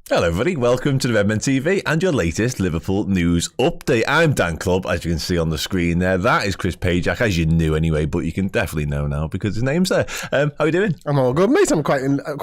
Hello everybody, welcome to the Redmen TV and your latest Liverpool news update. I'm Dan Clubb, as you can see on the screen there. That is Chris Pajak, as you knew anyway, but you can definitely know now because his name's there. How are you doing? I'm all good, mate. I'm quite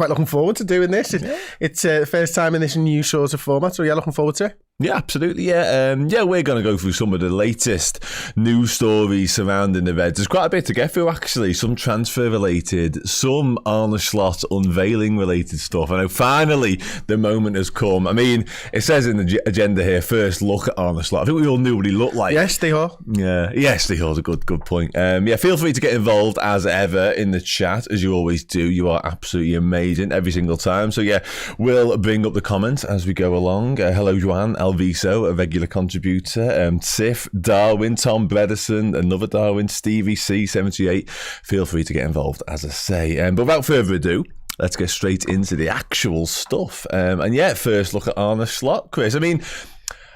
looking forward to doing this. It's the first time in this new sort of format, so yeah, looking forward to it. Yeah, absolutely, yeah. We're going to go through some of the latest news stories surrounding the Reds. There's quite a bit to get through, actually. Some transfer-related, some Arne Slot unveiling-related stuff. I know finally the moment has come. I mean, it says in the agenda here, first look at Arne Slot. I think we all knew what he looked like. Yes, they are. Yeah, yes, they are. A good point. Feel free to get involved as ever in the chat, as you always do. You are absolutely amazing every single time. So yeah, we'll bring up the comments as we go along. Hello, Joanne. Alviso, a regular contributor, Tiff, Darwin, Tom Bredesen, another Darwin, Stevie C, 78. Feel free to get involved, as I say. But without further ado, let's get straight into the actual stuff. First look at Arne Slot. Chris, I mean,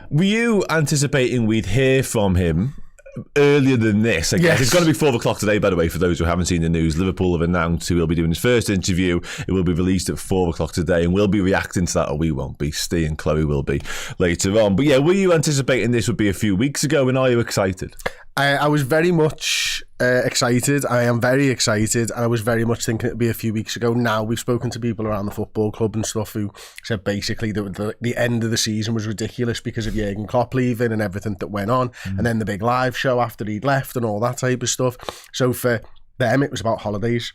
were you anticipating we'd hear from him earlier than this? I guess. Yes. It's going to be 4 o'clock today, by the way, for those who haven't seen the news. Liverpool have announced he will be doing his first interview. It will be released at 4 o'clock today, and we'll be reacting to that, or we won't be. Steve and Chloe will be later on. But yeah, were you anticipating this would be a few weeks ago, and are you excited? I was very much excited. I am very excited, and I was very much thinking it would be a few weeks ago. Now, we've spoken to people around the football club and stuff who said basically that the end of the season was ridiculous because of Jurgen Klopp leaving and everything that went on, and then the big live show after he'd left and all that type of stuff. So for them, it was about holidays.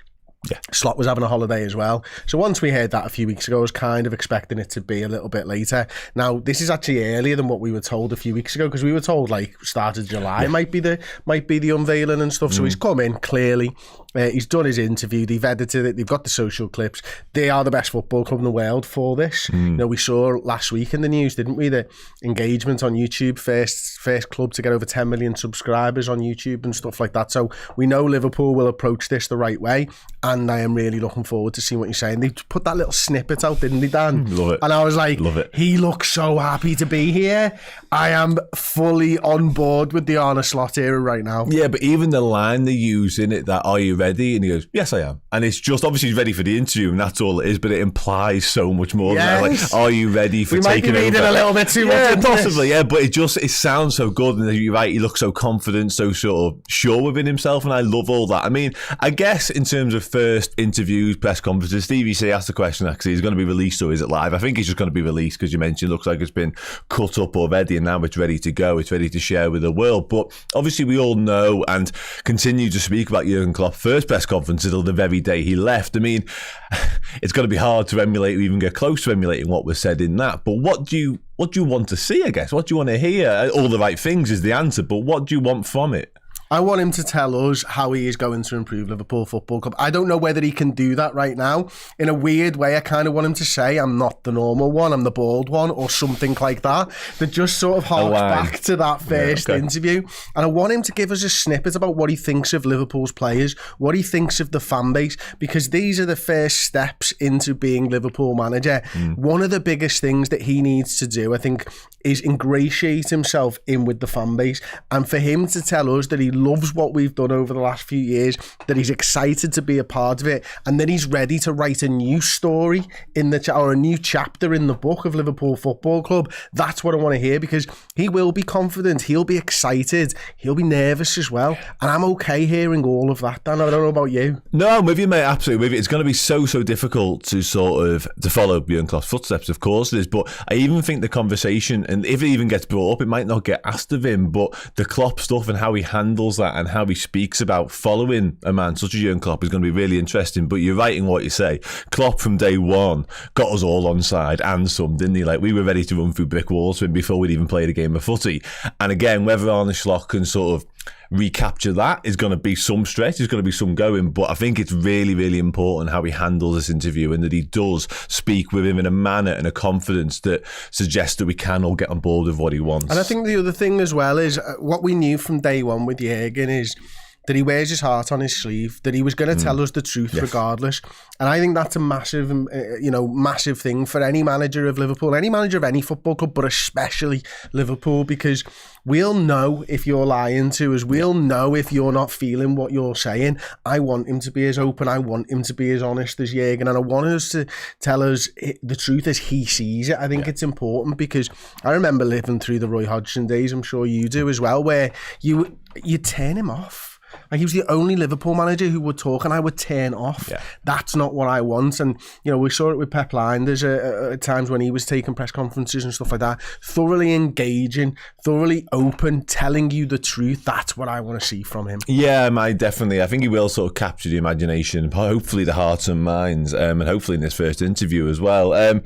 Yeah. Slot was having a holiday as well. So once we heard that a few weeks ago, I was kind of expecting it to be a little bit later. Now, this is actually earlier than what we were told a few weeks ago, because we were told like start of July might be the unveiling and stuff. So he's come in clearly. He's done his interview. They've edited it. They've got the social clips. They are the best football club in the world for this. You know, we saw last week in the news, didn't we? The engagement on YouTube, first club to get over 10 million subscribers on YouTube and stuff like that. So we know Liverpool will approach this the right way. And I am really looking forward to seeing what you're saying. They put that little snippet out, didn't they, Dan? Love it. And I was like, love it. He looks so happy to be here. I am fully on board with the Arne Slot era right now. Yeah, but even the line they use in it, that, are you ready? And he goes, yes, I am. And it's just, obviously he's ready for the interview, and that's all it is, but it implies so much more than that. Like, are you ready for taking over? We might be reading a little bit too much. Yeah, possibly, yeah, but it sounds so good, and you're right, he looks so confident, so sort of sure within himself, and I love all that. I mean, I guess in terms of first interviews, press conferences, Stevie C asked the question, actually, is it going to be released or is it live? I think it's just going to be released, because you mentioned it looks like it's been cut up already, and now it's ready to go, it's ready to share with the world. But obviously we all know and continue to speak about Jurgen Klopp's first press conference until the very day he left. I mean, it's going to be hard to emulate or even get close to emulating what was said in that. But what do you want to see, I guess? What do you want to hear? All the right things is the answer, but what do you want from it? I want him to tell us how he is going to improve Liverpool Football Club. I don't know whether he can do that right now. In a weird way, I kind of want him to say, I'm not the normal one, I'm the bald one, or something like that. That just sort of harks back to that first interview. And I want him to give us a snippet about what he thinks of Liverpool's players, what he thinks of the fan base, because these are the first steps into being Liverpool manager. One of the biggest things that he needs to do, I think, is ingratiate himself in with the fan base. And for him to tell us that he loves what we've done over the last few years, that he's excited to be a part of it, and that he's ready to write a new story in or a new chapter in the book of Liverpool Football Club. That's what I want to hear, because he will be confident, he'll be excited, he'll be nervous as well, and I'm okay hearing all of that, Dan. I don't know about you. No, I'm with you, mate, absolutely with you. It's going to be so difficult to to follow Jurgen Klopp's footsteps, of course it is, but I even think the conversation, and if it even gets brought up, it might not get asked of him, but the Klopp stuff and how he handles that and how he speaks about following a man such as Jurgen Klopp is going to be really interesting. But you're right in what you say. Klopp from day one got us all on side and some, didn't he? Like, we were ready to run through brick walls for him before we'd even played a game of footy. And again, whether Arne Slot can sort of recapture that is going to be some stretch, there's going to be some going, but I think it's really important how he handles this interview, and that he does speak with him in a manner and a confidence that suggests that we can all get on board with what he wants. And I think the other thing as well is what we knew from day one with Jurgen is that he wears his heart on his sleeve, that he was going to tell us the truth regardless. And I think that's a massive, massive thing for any manager of Liverpool, any manager of any football club, but especially Liverpool, because we'll know if you're lying to us. We'll know if you're not feeling what you're saying. I want him to be as open. I want him to be as honest as Jürgen. And I want us to tell us the truth as he sees it. I think it's important, because I remember living through the Roy Hodgson days, I'm sure you do as well, where you turn him off. Like, he was the only Liverpool manager who would talk and I would turn off. Yeah. That's not what I want. And, we saw it with Pep Lijnders at times when he was taking press conferences and stuff like that. Thoroughly engaging, thoroughly open, telling you the truth. That's what I want to see from him. Yeah, I think he will sort of capture the imagination, hopefully the hearts and minds, and hopefully in this first interview as well. The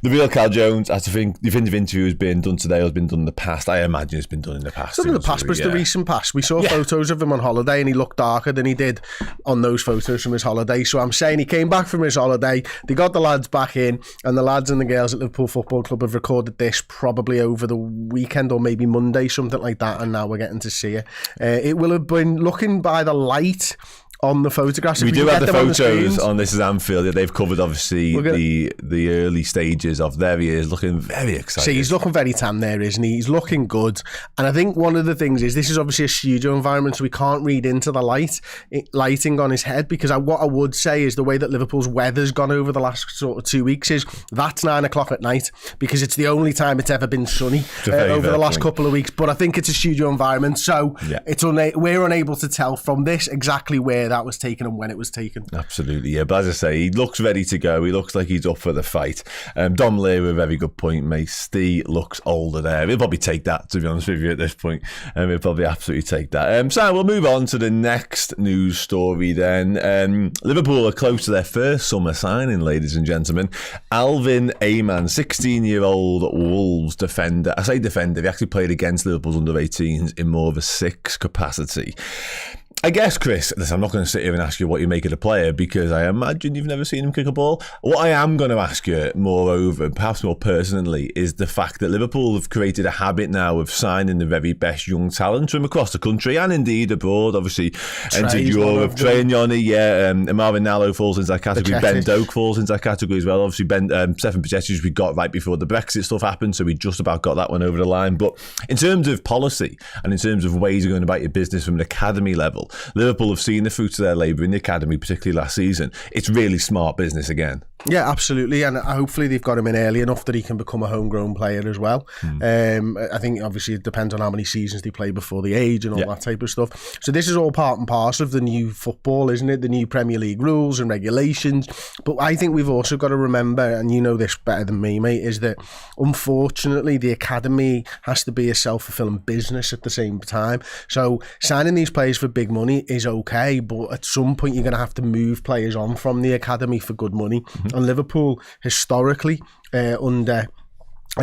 real Cal Jones, I think the interview has been done today or has been done in the past. I imagine it's been done in the past. It's not in the past, but it's the recent past. We saw photos of him on holiday and he looked darker than he did on those photos from his holiday. So I'm saying he came back from his holiday, they got the lads back in, and the lads and the girls at Liverpool Football Club have recorded this probably over the weekend or maybe Monday, something like that, and now we're getting to see it. It will have been looking by the light on the photographs. We do have the photos on This Is Anfield. They've covered obviously the early stages of there. He is looking very excited. See, he's looking very tan there, isn't he? He's looking good. And I think one of the things is this is obviously a studio environment, so we can't read into the lighting on his head, because what I would say is the way that Liverpool's weather's gone over the last sort of 2 weeks is that's 9 o'clock at night, because it's the only time it's ever been sunny over the last couple of weeks. But I think it's a studio environment, so we're unable to tell from this exactly where that was taken and when it was taken. Absolutely, yeah. But as I say, he looks ready to go. He looks like he's up for the fight. Dom Lear, a very good point, mate. Steve looks older there. He'll probably take that, to be honest with you, at this point. He'll probably absolutely take that. So we'll move on to the next news story then. Liverpool are close to their first summer signing, ladies and gentlemen. Alvin Ayman, 16-year-old Wolves defender. I say defender, he actually played against Liverpool's under-18s in more of a six capacity. I guess, Chris, listen, I'm not going to sit here and ask you what you make of the player, because I imagine you've never seen him kick a ball. What I am going to ask you, moreover, perhaps more personally, is the fact that Liverpool have created a habit now of signing the very best young talent from across the country and indeed abroad. Obviously, entered Europe. Trey and Yoni, Marvin Nallo falls into that category. Ben Doak falls into that category as well. Obviously, Stefan Pacetic we got right before the Brexit stuff happened, so we just about got that one over the line. But in terms of policy and in terms of ways of going about your business from an academy level, Liverpool have seen the fruits of their labour in the academy, particularly last season. It's really smart business again. Yeah, absolutely. And hopefully they've got him in early enough that he can become a homegrown player as well. I think obviously it depends on how many seasons they play before the age and all that type of stuff. So this is all part and parcel of the new football, isn't it? The new Premier League rules and regulations. But I think we've also got to remember, and you know this better than me, mate, is that unfortunately the academy has to be a self-fulfilling business at the same time. So signing these players for big money is okay, but at some point you're going to have to move players on from the academy for good money. And Liverpool historically under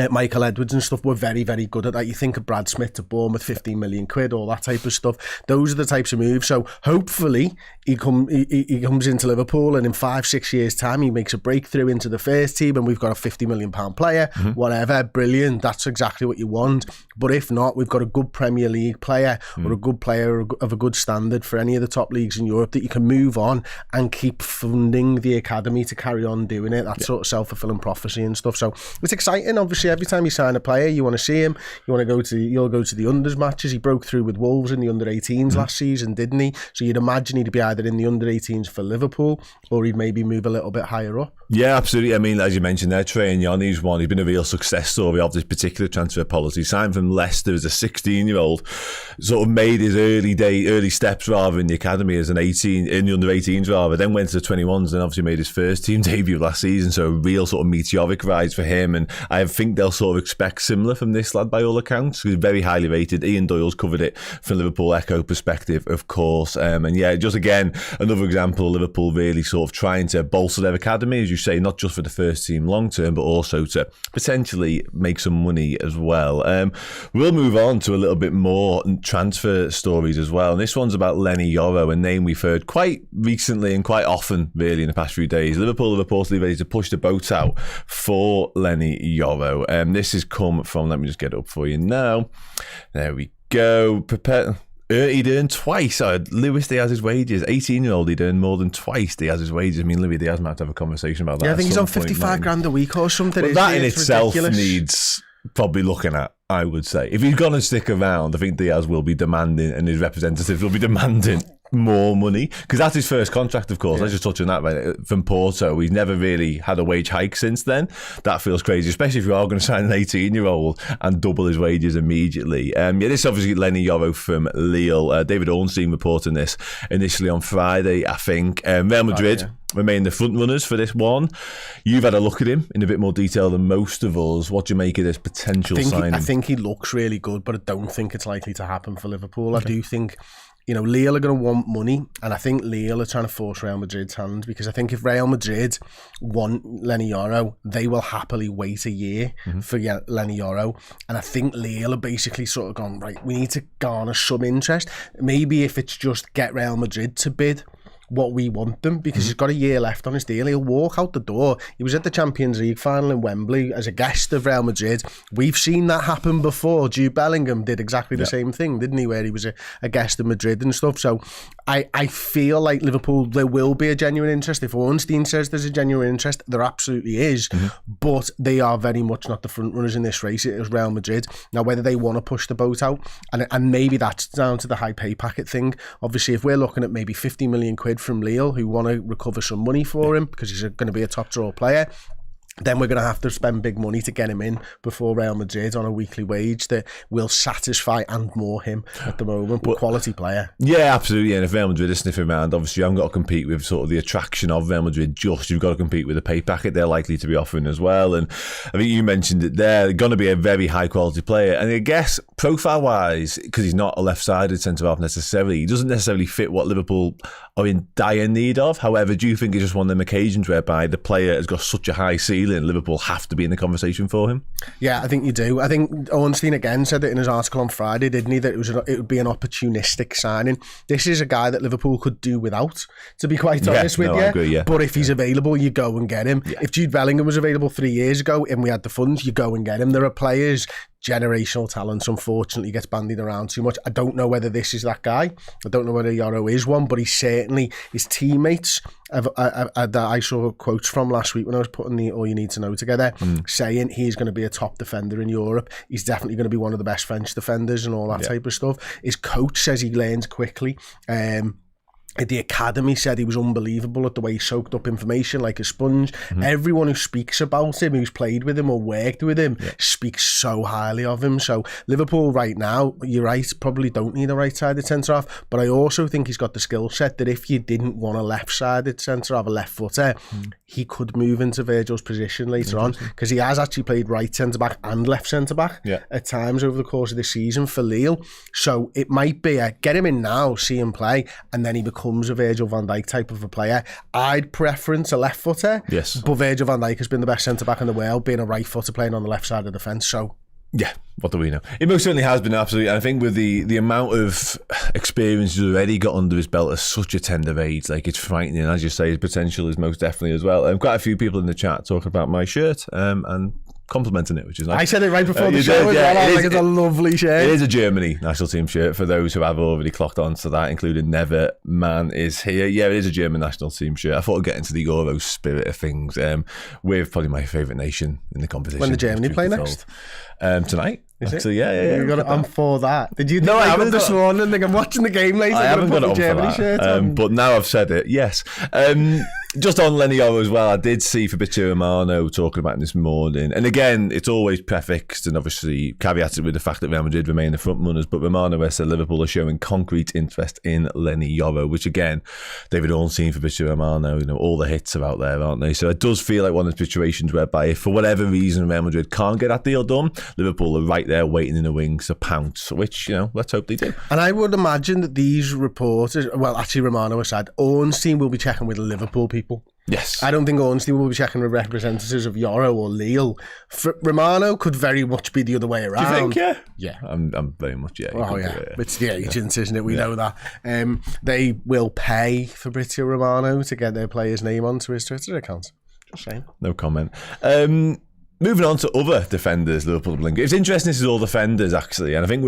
Michael Edwards and stuff were very, very good at that. You think of Brad Smith to Bournemouth, 15 million quid, all that type of stuff. Those are the types of moves. So hopefully he comes into Liverpool and in 5-6 years time he makes a breakthrough into the first team and we've got a 50 million pound player, whatever, brilliant. That's exactly what you want. But if not, we've got a good Premier League player or a good player of a good standard for any of the top leagues in Europe that you can move on and keep funding the academy to carry on doing it. That sort of self-fulfilling prophecy and stuff. So it's exciting. Obviously, every time you sign a player, you want to see him. You'll go to the unders matches. He broke through with Wolves in the under-18s last season, didn't he? So you'd imagine he'd be either in the under-18s for Liverpool or he'd maybe move a little bit higher up. Yeah, absolutely. I mean, as you mentioned there, Trey and Yoni's one. He's been a real success story of this particular transfer policy. Signed from Leicester as a 16-year-old, sort of made his early steps rather in the academy as in the under-18s rather. Then went to the 21s and obviously made his first team debut last season. So a real sort of meteoric rise for him. And I think they'll sort of expect similar from this lad by all accounts. He's very highly rated. Ian Doyle's covered it from Liverpool Echo perspective, of course. And yeah, just again, another example of Liverpool really sort of trying to bolster their academy, as you say, not just for the first team long term, but also to potentially make some money as well. We'll move on to a little bit more transfer stories as well. And this one's about Leny Yoro, a name we've heard quite recently and quite often really in the past few days. Liverpool are reportedly ready to push the boat out for Leny Yoro. This has come from, let me just get it up for you now. There we go. He'd earned twice. Luis Diaz's wages. 18-year-old, he'd earned more than twice Diaz's wages. I mean, Luis Diaz might have to have a conversation about that. Yeah, I think he's on 55 grand a week or something. Well, that in It's itself ridiculous. needs probably looking at, I would say. If he's going to stick around, I think Diaz will be demanding, and his representatives will be demanding more money, because that's his first contract, of course. Yeah. Let's just touch on that, right? From Porto. He's never really had a wage hike since then. That feels crazy, especially if you are going to sign an 18-year-old and double his wages immediately. This is obviously Leny Yoro from Lille. David Ornstein reporting this initially on Friday, I think. Real Madrid remain the front runners for this one. You've had a look at him in a bit more detail than most of us. What do you make of this potential signing? I think he looks really good, but I don't think it's likely to happen for Liverpool. Okay. I do think, Lille are going to want money, and I think Lille are trying to force Real Madrid's hand, because I think if Real Madrid want Leny Yoro, they will happily wait a year for Leny Yoro, and I think Lille are basically sort of gone, right, we need to garner some interest. Maybe if it's just get Real Madrid to bid what we want them, because he's got a year left on his deal. He'll walk out the door. He was at the Champions League final in Wembley as a guest of Real Madrid. We've seen that happen before. Jude Bellingham did exactly the same thing, didn't he, where he was a guest of Madrid and stuff. So I feel like Liverpool, there will be a genuine interest. If Ornstein says there's a genuine interest, there absolutely is, but they are very much not the front runners in this race. It is Real Madrid. Now, whether they want to push the boat out, and maybe that's down to the high pay packet thing. Obviously, if we're looking at maybe 50 million quid from Lille, who want to recover some money for him because he's going to be a top draw player, then we're going to have to spend big money to get him in before Real Madrid on a weekly wage that will satisfy and more him at the moment, but quality player. Yeah, absolutely. And if Real Madrid is sniffing around, obviously you haven't got to compete with sort of the attraction of Real Madrid, you've got to compete with the pay packet they're likely to be offering as well. And I think you mentioned it there, they're going to be a very high quality player. And I guess profile wise, because he's not a left-sided centre-half necessarily, he doesn't necessarily fit what Liverpool are in dire need of. However, do you think it's just one of them occasions whereby the player has got such a high ceiling, Liverpool have to be in the conversation for him? Yeah, I think you do. I think Ornstein again said it in his article on Friday, didn't he, that it would be an opportunistic signing. This is a guy that Liverpool could do without, to be quite honest with you. I agree, but if he's available, you go and get him. If Jude Bellingham was available 3 years ago and we had the funds, you go and get him. There are players, generational talents, unfortunately gets bandied around too much. I don't know whether this is that guy. I don't know whether Yoro is one, but he's certainly, his teammates that I saw quotes from last week when I was putting the All You Need to Know together, saying he's going to be a top defender in Europe. He's definitely going to be one of the best French defenders and all that type of stuff. His coach says he learns quickly. At the academy said he was unbelievable at the way he soaked up information like a sponge. Everyone who speaks about him, who's played with him or worked with him, speaks so highly of him. So Liverpool right now, you're right, probably don't need a right-sided centre-half, but I also think he's got the skill set that if you didn't want a left-sided centre-half, a left footer, he could move into Virgil's position later on, because he has actually played right centre-back and left centre-back at times over the course of the season for Lille. So it might be a get him in now, see him play, and then he becomes a Virgil van Dijk type of a player. I'd preference a left footer, but Virgil van Dijk has been the best centre-back in the world, being a right footer playing on the left side of the fence. So yeah, what do we know? It most certainly has been, absolutely. And I think with the amount of experience he's already got under his belt at such a tender age, like, it's frightening. As you say, his potential is most definitely as well. Quite a few people in the chat talking about my shirt and complimenting it, which is nice. I said it right before the show as well. I was like, it's a lovely shirt. It is a Germany national team shirt for those who have already clocked on to that, including Never Man is here. Yeah, it is a German national team shirt. I thought I'd get into the Euro spirit of things with probably my favourite nation in the competition. When the Germany play next? Tonight. Actually, yeah. You got it on for that. Did you? No, I got this morning. Like, I'm watching the game later. I haven't got it on Germany for that. Shirt on. But now I've said it, yes. Just on Leny Yoro as well, I did see Fabrizio Romano talking about him this morning. And again, it's always prefixed and obviously caveated with the fact that Real Madrid remain the front runners. But Romano has said Liverpool are showing concrete interest in Leny Yoro, which again, David Ornstein, Fabrizio Romano, all the hits are out there, aren't they? So it does feel like one of the situations whereby if for whatever reason Real Madrid can't get that deal done, Liverpool are right there waiting in the wings to pounce, which, let's hope they do. And I would imagine that these reporters, well, actually Romano has said, Ornstein will be checking with Liverpool people. Yes. I don't think Ornstein will be checking with representatives of Yoro or Lille. Romano could very much be the other way around. Do you think, yeah? Yeah. I'm very much, yeah. Oh, yeah. It's the agents, isn't it? We know that. They will pay Fabrizio Romano to get their player's name onto his Twitter account. Just saying. No comment. Moving on to other defenders, Liverpool blink. It's interesting this is all defenders, actually. And I think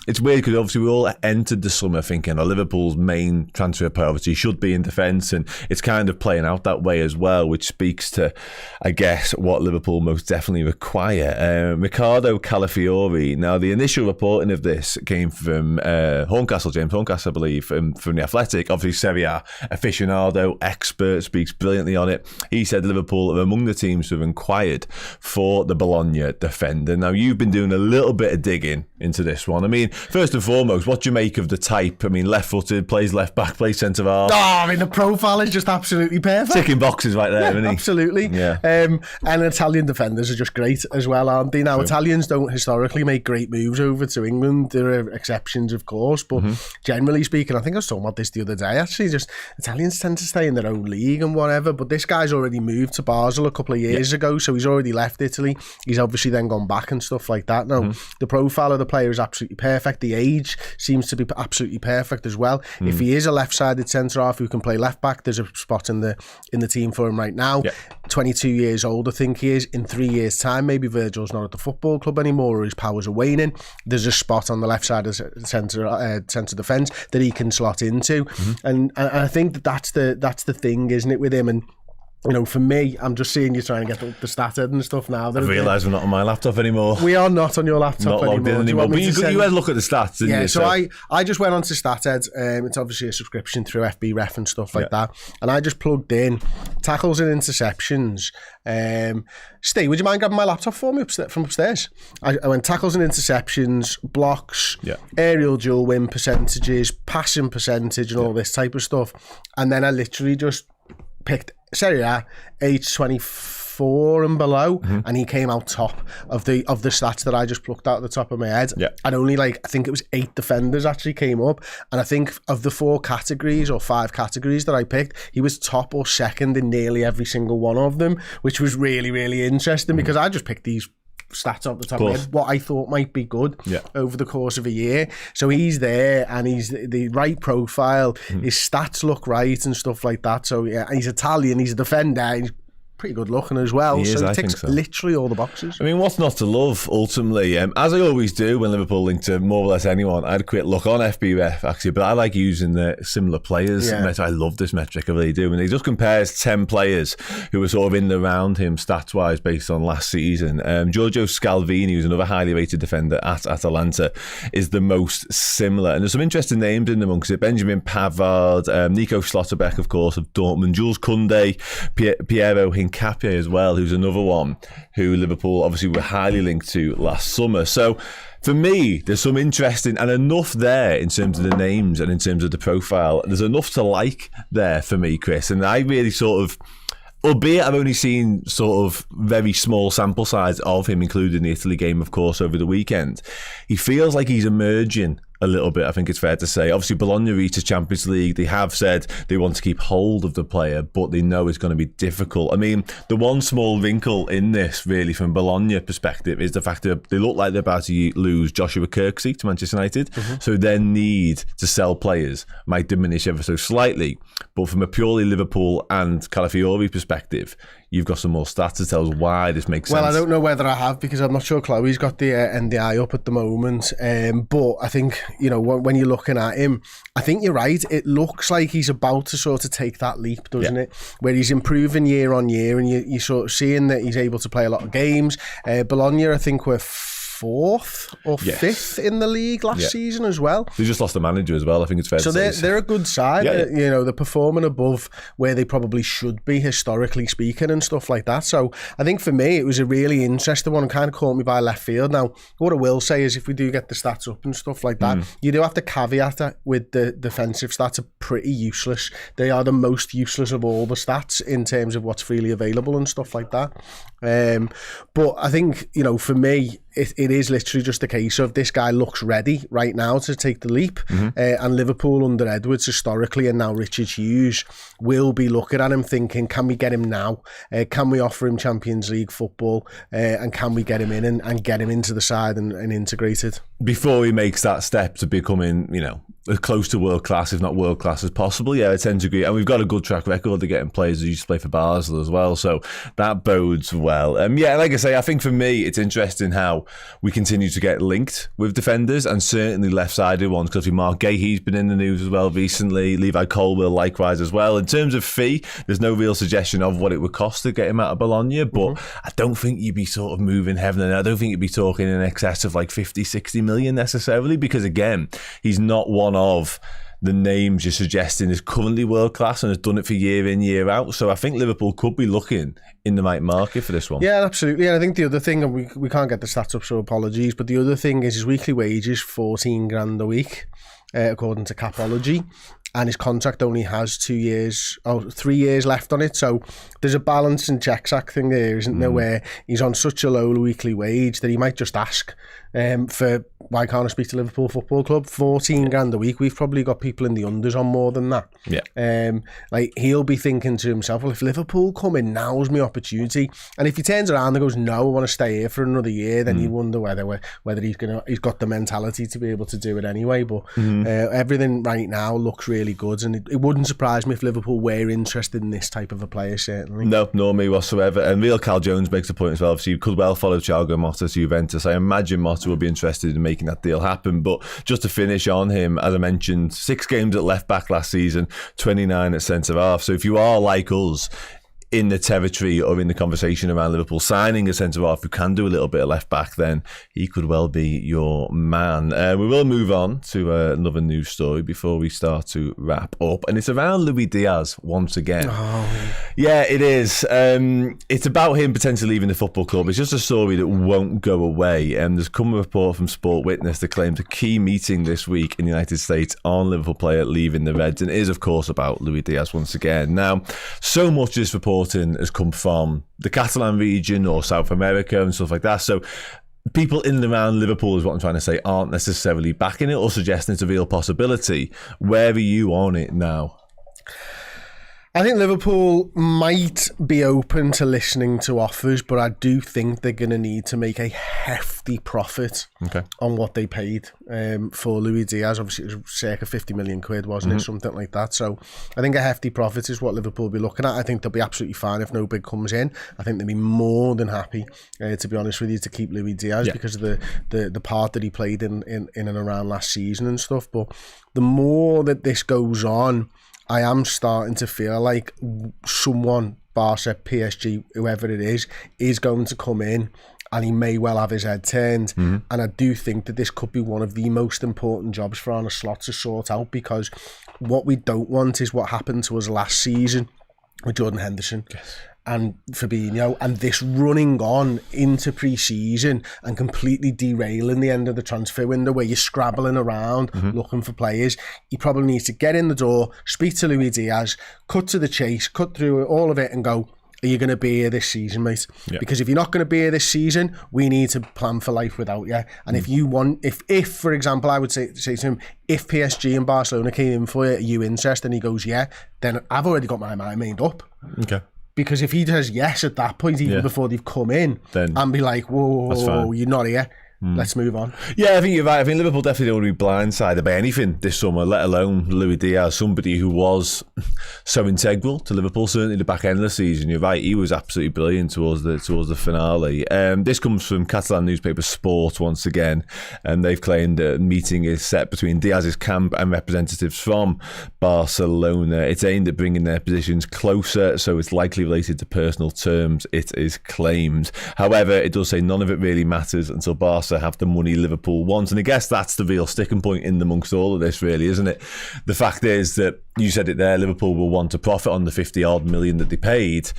it's weird because obviously we all entered the summer thinking Liverpool's main transfer priority should be in defence, and it's kind of playing out that way as well, which speaks to, I guess, what Liverpool most definitely require. Riccardo Calafiori. Now, the initial reporting of this came from Horncastle, James Horncastle, I believe, from The Athletic. Obviously, Serie A aficionado, expert, speaks brilliantly on it. He said Liverpool are among the teams who have inquired for the Bologna defender. Now, you've been doing a little bit of digging into this one. I mean, first and foremost, what do you make of the type? I mean, left-footed, plays left-back, plays centre-half. Oh, I mean, the profile is just absolutely perfect. Ticking boxes right there, isn't he? Absolutely. Yeah. And Italian defenders are just great as well, aren't they? Now, True. Italians don't historically make great moves over to England. There are exceptions, of course, but generally speaking, I think I was talking about this the other day, actually, just Italians tend to stay in their own league and whatever, but this guy's already moved to Basel a couple of years ago, so he's already left Italy. He's obviously then gone back and stuff like that. Now, the profile of the player is absolutely perfect. The age seems to be absolutely perfect as well. If he is a left-sided centre-half who can play left-back, there's a spot in the team for him right now. 22 years old, I think he is. In 3 years' time, maybe Virgil's not at the football club anymore or his powers are waning. There's a spot on the left side of centre defence that he can slot into. And I think that's the thing, isn't it, with him? And you know, for me, I'm just seeing you trying to get the stat head and stuff now. I realise we're not on my laptop anymore. We are not on your laptop not logged in anymore. But you had a look at the stats, didn't you? So I just went on to StatHead. It's obviously a subscription through FB Ref and stuff like that. And I just plugged in tackles and interceptions. Steve, would you mind grabbing my laptop for me from upstairs? I went tackles and interceptions, blocks, aerial duel win percentages, passing percentage and all this type of stuff. And then I literally just picked Serie A, age 24 and below, and he came out top of the stats that I just plucked out of the top of my head. And only I think it was 8 defenders actually came up, and I think of the 4 categories or 5 categories that I picked, he was top or second in nearly every single one of them, which was really, really interesting because I just picked these stats off the top of my head, what I thought might be good over the course of a year. So he's there and he's the right profile, his stats look right and stuff like that. So yeah, he's Italian, he's a defender, he's pretty good looking as well. He ticks literally all the boxes. I mean, what's not to love, ultimately? As I always do when Liverpool link to more or less anyone, I had a quick look on FBref, actually, but I like using the similar players. I love this metric, I really do. And he just compares 10 players who were sort of in and around him stats-wise based on last season. Giorgio Scalvini, who's another highly rated defender at Atalanta, is the most similar. And there's some interesting names in amongst it. Benjamin Pavard, Nico Schlotterbeck, of course, of Dortmund, Jules Koundé, Piero Hincapié as well, who's another one who Liverpool obviously were highly linked to last summer. So for me, there's some interesting and enough there in terms of the names and in terms of the profile. There's enough to like there for me, Chris. And I really sort of, albeit I've only seen sort of very small sample size of him, including the Italy game, of course, over the weekend, he feels like he's emerging a little bit, I think it's fair to say. Obviously, Bologna reaches Champions League. They have said they want to keep hold of the player, but they know it's going to be difficult. I mean, the one small wrinkle in this, really, from Bologna perspective, is the fact that they look like they're about to lose Joshua Kirksey to Manchester United, so their need to sell players might diminish ever so slightly. But from a purely Liverpool and Calafiori perspective, you've got some more stats to tell us why this makes sense. Well, I don't know whether I have, because I'm not sure Chloe's got the NDI up at the moment. But I think, you know, when you're looking at him, I think you're right. It looks like he's about to sort of take that leap, doesn't it? Where he's improving year on year, and you're sort of seeing that he's able to play a lot of games. Bologna, I think, were 4th or 5th in the league last season as well. They just lost the manager as well, I think it's fair to say. So they're a good side. You know, they're performing above where they probably should be, historically speaking, and stuff like that. So I think for me, it was a really interesting one and kind of caught me by left field. Now, what I will say is if we do get the stats up and stuff like that, you do have to caveat that with the defensive stats are pretty useless. They are the most useless of all the stats in terms of what's freely available and stuff like that. But I think, you know, for me, it is literally just a case of this guy looks ready right now to take the leap, and Liverpool under Edwards historically, and now Richard Hughes, will be looking at him thinking, can we get him now? Can we offer him Champions League football? And can we get him in and get him into the side and integrated? Before he makes that step to becoming, you know, as close to world class, if not world class, as possible. Yeah, I tend to agree. And we've got a good track record of getting players who used to play for Basel as well. So that bodes well. Yeah, like I say, I think for me, it's interesting how we continue to get linked with defenders, and certainly left-sided ones, because Mark Gahey's been in the news as well recently. Levi Colwill likewise as well. In terms of fee, there's no real suggestion of what it would cost to get him out of Bologna, but I don't think you'd be sort of moving heaven and earth. I don't think you'd be talking in excess of like 50, 60 million necessarily, because again, he's not one of the names you're suggesting is currently world class and has done it for year in, year out. So I think Liverpool could be looking in the right market for this one. Yeah, absolutely. And I think the other thing, and we can't get the stats up, so apologies, but the other thing is his weekly wage is 14 grand a week, according to Capology. And his contract only has 3 years left on it. So there's a balance and check-sack thing there, isn't there, where he's on such a low weekly wage that he might just ask for, why can't I speak to Liverpool Football Club? 14 grand a week. We've probably got people in the unders on more than that. Yeah. Like, he'll be thinking to himself, well, if Liverpool come in, now's my opportunity. And if he turns around and goes, no, I want to stay here for another year, then you wonder whether he's got the mentality to be able to do it anyway. But everything right now looks really good, and it wouldn't surprise me if Liverpool were interested in this type of a player, certainly. No, nor me whatsoever. And real Cal Jones makes a point as well. Obviously, you could well follow Thiago Motta to Juventus. I imagine Motta will be interested in making that deal happen. But just to finish on him, as I mentioned, 6 games at left back last season, 29 at centre half. So if you are like us, in the territory or in the conversation around Liverpool signing a centre-half who can do a little bit of left-back, then he could well be your man. We will move on to another news story before we start to wrap up, and it's around Luis Diaz once again. Yeah, it is. It's about him potentially leaving the football club. It's just a story that won't go away. There's come a report from Sport Witness that claims a key meeting this week in the United States on Liverpool player leaving the Reds, and it is, of course, about Luis Diaz once again. Now, so much of this report has come from the Catalan region or South America and stuff like that. So people in and around Liverpool, is what I'm trying to say, aren't necessarily backing it or suggesting it's a real possibility. Where are you on it now? I think Liverpool might be open to listening to offers, but I do think they're going to need to make a hefty profit on what they paid for Luis Diaz. Obviously, it was circa 50 million quid, wasn't it? Something like that. So I think a hefty profit is what Liverpool will be looking at. I think they'll be absolutely fine if no bid comes in. I think they'll be more than happy, to be honest with you, to keep Luis Diaz because of the part that he played in and around last season and stuff. But the more that this goes on, I am starting to feel like someone, Barca, PSG, whoever it is going to come in, and he may well have his head turned. And I do think that this could be one of the most important jobs for Arne Slot to sort out, because what we don't want is what happened to us last season with Jordan Henderson. And Fabinho, and this running on into pre-season and completely derailing the end of the transfer window where you're scrabbling around looking for players. He probably needs to get in the door, speak to Luis Diaz, cut to the chase, cut through all of it and go, are you going to be here this season, mate? Because if you're not going to be here this season, we need to plan for life without you. And if you want, if for example, I would say to him, if PSG and Barcelona came in for you, are you interested? And he goes, yeah, then I've already got my mind made up. Okay. Because if he does yes at that point, even before they've come in, then and be like, whoa, you're not here. Let's move on. Yeah, I think you're right. I think Liverpool definitely don't want to be blindsided by anything this summer, let alone Luis Diaz, somebody who was so integral to Liverpool, certainly the back end of the season. You're right, he was absolutely brilliant towards the finale. This comes from Catalan newspaper Sport once again, and they've claimed that a meeting is set between Diaz's camp and representatives from Barcelona. It's aimed at bringing their positions closer, so it's likely related to personal terms, it is claimed. However, it does say none of it really matters until Barca have the money Liverpool want, and I guess that's the real sticking point in amongst all of this, really, isn't it? The fact is that, you said it there, Liverpool will want to profit on the 50 odd million that they paid.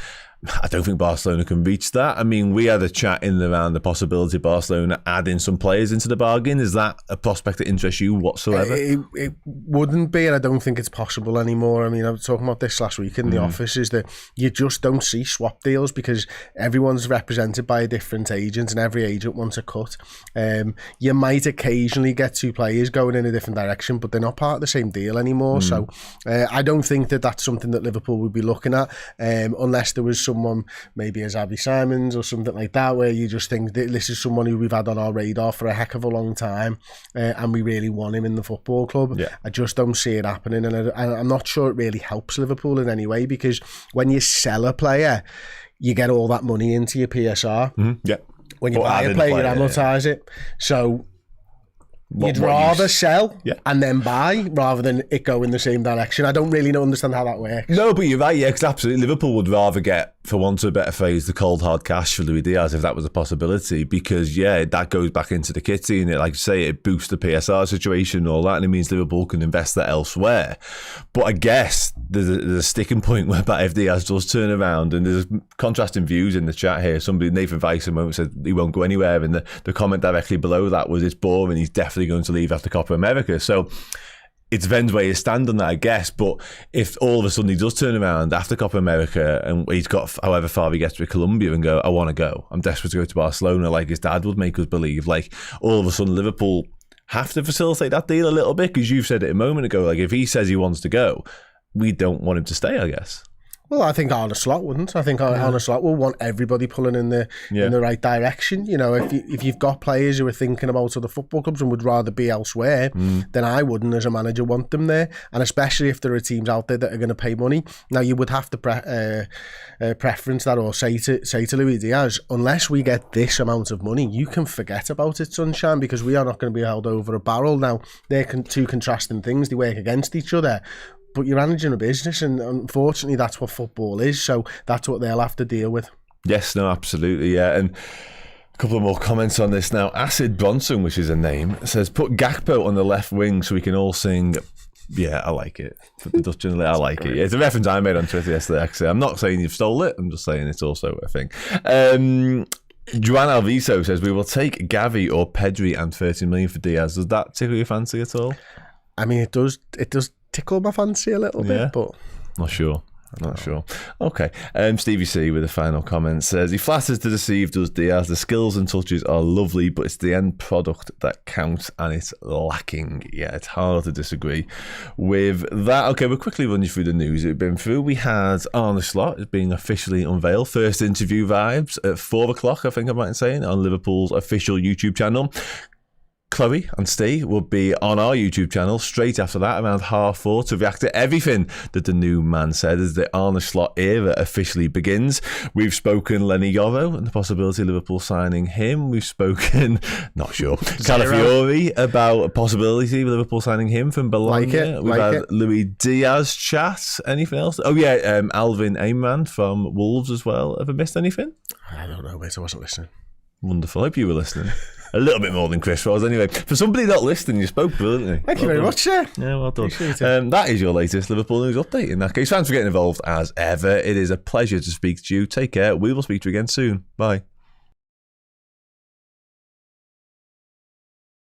I don't think Barcelona can reach that. I mean, we had a chat in and around the possibility of Barcelona adding some players into the bargain. Is that a prospect that interests you whatsoever? It wouldn't be, and I don't think it's possible anymore. I mean, I was talking about this last week in the office, is that you just don't see swap deals because everyone's represented by a different agent and every agent wants a cut. You might occasionally get 2 players going in a different direction, but they're not part of the same deal anymore. So I don't think that that's something that Liverpool would be looking at unless there was someone maybe as Abby Simons or something like that, where you just think that this is someone who we've had on our radar for a heck of a long time, and we really want him in the football club. Yeah. I just don't see it happening, and I'm not sure it really helps Liverpool in any way, because when you sell a player, you get all that money into your PSR. Yeah. When you buy a player, you amortise it. So you'd rather sell and then buy rather than it go in the same direction. I don't really understand how that works. No, but you're right. Yeah, because absolutely, Liverpool would rather get, for want of a better phrase, the cold hard cash for Luis Diaz if that was a possibility. Because that goes back into the kitty, and it, like you say, it boosts the PSR situation and all that, and it means Liverpool can invest that elsewhere. But I guess there's a sticking point whereby if Diaz does turn around, and there's contrasting views in the chat here. Somebody, Nathan Weiss, a moment said he won't go anywhere, and the comment directly below that was, it's boring, he's definitely going to leave after Copa America. So it depends where you stand on that, I guess. But if all of a sudden he does turn around after Copa America and he's got however far he gets with Colombia and go, I want to go, I'm desperate to go to Barcelona, like his dad would make us believe, like all of a sudden Liverpool have to facilitate that deal a little bit, because you've said it a moment ago, like if he says he wants to go, we don't want him to stay, I guess. Well, I think Arne Slot wouldn't. I think Arne Slot will want everybody pulling in the right direction. You know, if you've got players who are thinking about other football clubs and would rather be elsewhere, then I wouldn't, as a manager, want them there. And especially if there are teams out there that are going to pay money. Now, you would have to preference that, or say to Luis Diaz, unless we get this amount of money, you can forget about it, sunshine, because we are not going to be held over a barrel. Now, they're two contrasting things. They work against each other. But you're managing a business, and unfortunately that's what football is, so that's what they'll have to deal with. Yes, no, absolutely, yeah. And a couple of more comments on this now. Acid Bronson, which is a name, says, put Gakpo on the left wing so we can all sing. Yeah, I like it. For the Dutch journalist, I like it. Yeah, it's a reference I made on Twitter yesterday, actually. I'm not saying you've stole it, I'm just saying it's also a thing. Juan Alviso says, we will take Gavi or Pedri and 30 million for Diaz. Does that tickle your fancy at all? I mean, it does tickle my fancy a little bit, but not sure. Not sure. Okay. Stevie C with a final comment says, he flatters to deceive, does Diaz. The skills and touches are lovely, but it's the end product that counts, and it's lacking. Yeah, it's hard to disagree with that. Okay, we'll quickly run you through the news we've been through. We had Arne Slot being officially unveiled. First interview vibes at 4 o'clock, I think I'm right in saying, on Liverpool's official YouTube channel. Chloe and Steve will be on our YouTube channel straight after that, around 4:30, to react to everything that the new man said as the Arne Slot era officially begins. We've spoken Leny Yoro and the possibility of Liverpool signing him. We've spoken, not sure, Calafiori about a possibility of Liverpool signing him from Bologna. We've had Luis Diaz chat. Anything else? Oh yeah, Alvin Ayman from Wolves as well. Have I missed anything? I don't know, mate. I wasn't listening. Wonderful. Hope you were listening. A little bit more than Chris was, anyway. For somebody not listening, you spoke brilliantly. Thank you very much, sir. Yeah, well done. That is your latest Liverpool news update. In that case, thanks for getting involved as ever. It is a pleasure to speak to you. Take care. We will speak to you again soon. Bye.